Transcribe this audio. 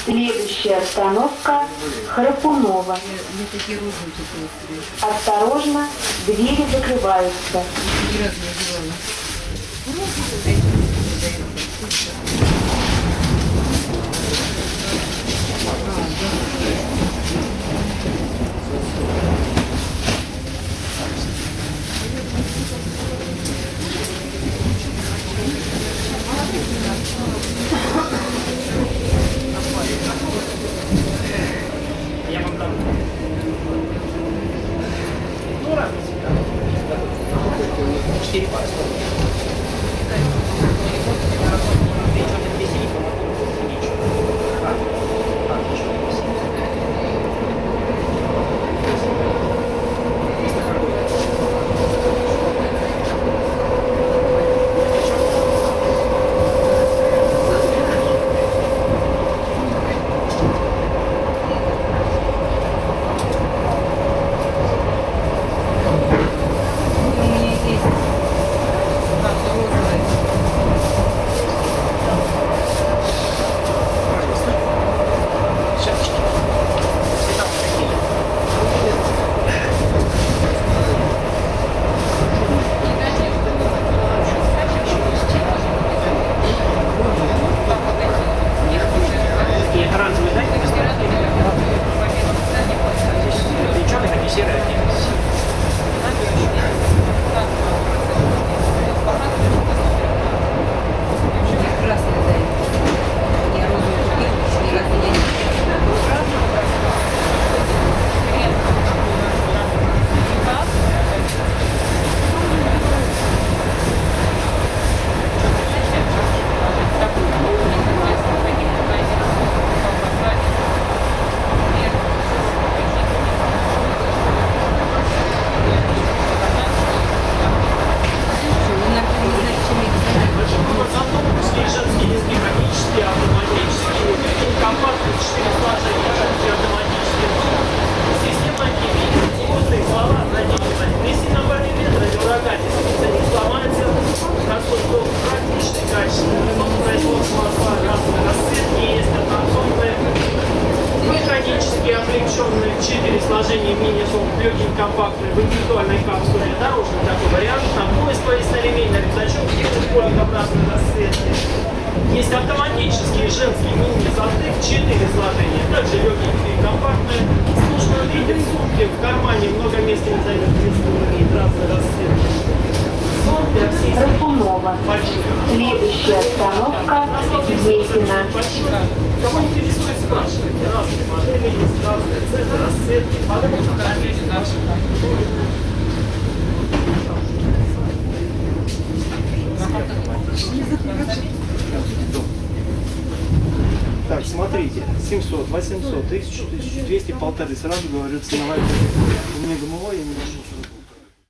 Следующая остановка Храпунова. Осторожно, двери закрываются. Облегченные 4 сложения мини-зон, легкий, компактный, в индивидуальной капсуле, дорожный такой вариант, там пояс поясно-ремейный рюкзачок, колокообразной расцветки. Есть автоматические женские мини-зонты в 4 сложения, также легкие и компактные. Служба виде в сумке, в кармане много места не займет, имеет разные расцветки. Храпунова. Следующая остановка Есина. Кого интересует, спрашивайте. Разные модели есть, разные цены, расцветки. Так, смотрите, 700, 800, 1000, 1200, 1500, сразу говорю, ценовая. У меня гумовой, я не вижу.